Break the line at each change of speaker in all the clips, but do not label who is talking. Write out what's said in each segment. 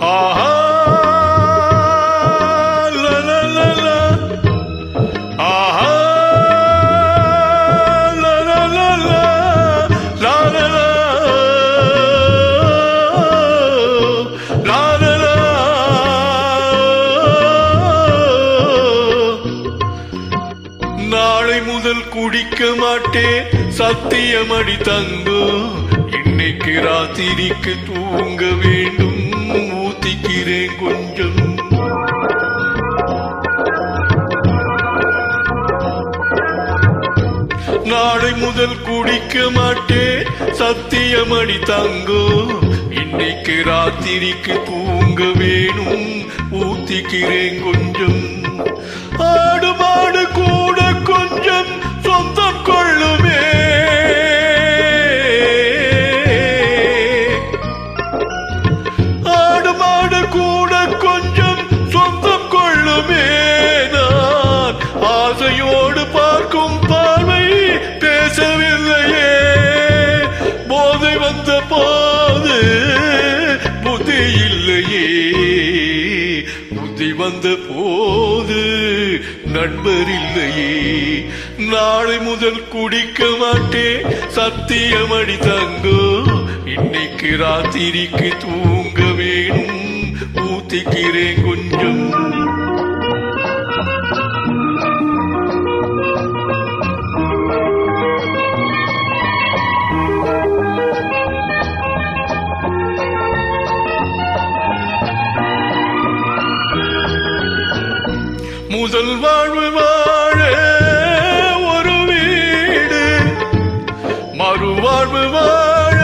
ஆஹா லலலல ஆஹா லலலல லாலல லாலல நாளை முதல் குடிக்க மாட்டேன் சத்தியமடி தங்கோ இன்னைக்கு ராத்திரிக்கு தூங்க வேண்டும் ஊத்திக்கிறேன் கொஞ்சம் நாளை முதல் குடிக்க மாட்டேன் சத்தியமடி தங்கோ இன்னைக்கு ராத்திரிக்கு தூங்க வேணும் ஊத்திக்கிறேன் கொஞ்சம் ஆடு மாடு கூட கொஞ்சம் சொந்தம் கொள்ளுமே ஆடு மாடு கூட கொஞ்சம் சொந்தம் கொள்ளுமே நான் ஆசையோடு பார்க்கும் பார்வை பேசவில்லையே போதை வந்த போது புத்தி இல்லையே புத்தி வந்த போது நண்பர் இல்லையே நாளை முதல் குடிக்க மாட்டேன் சத்தியமடி தங்கோ இன்னைக்கு ராத்திரிக்கு தூங்க வேணும் ஊத்திக்கிறேன் கொஞ்சம் முதல் வாழ்வு வாழ ஒரு வீடு மறுவாழ்வு வாழ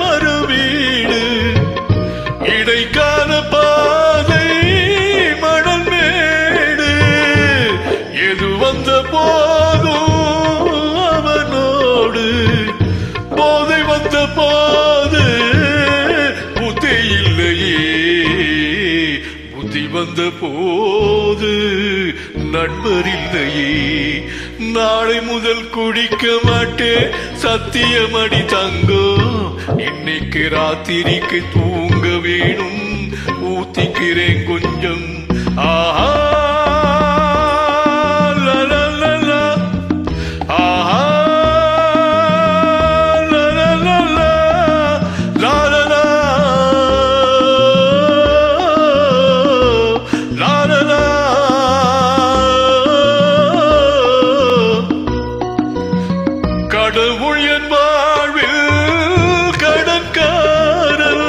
மறு வீடு இடைக்கால பாதை மணல் மேடு எது வந்த போதும் அவனோடு போதை வந்த போது புத்தி இல்லையே புத்தி வந்த போது நண்பர் இல்லையே நாளை முதல் குடிக்க மாட்டேன் சத்தியமடி தங்கோ இன்னைக்கு ராத்திரிக்கு தூங்க வேணும் ஊத்திக்கிறேன் கொஞ்சம் ஆஹா லலலல ஆஹா லலலல லாலல லாலல கடவுள் என் வாழ்வில் கடன்காரன்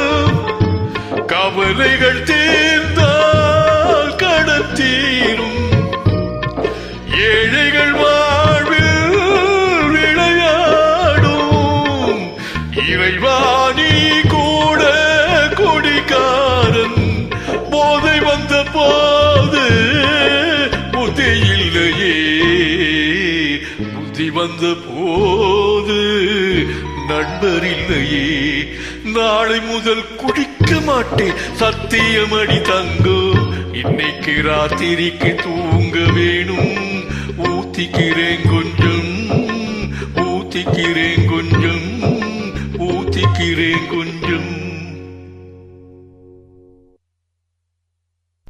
கவலைகள் தீர்ந்தால் கடன் தீரும் ஏழைகள் வாழ்வில் விளையாடும் இறைவாணி கூட குடிகாரன் போதை வந்த போது புத்தி இல்லையே புத்தி வந்த போது நண்பர் இல்லையே நாளை முதல் குடிக்க மாட்டேன் சத்தியமடி தங்கோ இன்னைக்கு ராத்திரிக்கு தூங்க வேணும் ஊத்திக்கிறேன் கொஞ்சம் ஊத்திக்கிறேன் கொஞ்சம் ஊத்திக்கிறேன் கொஞ்சம்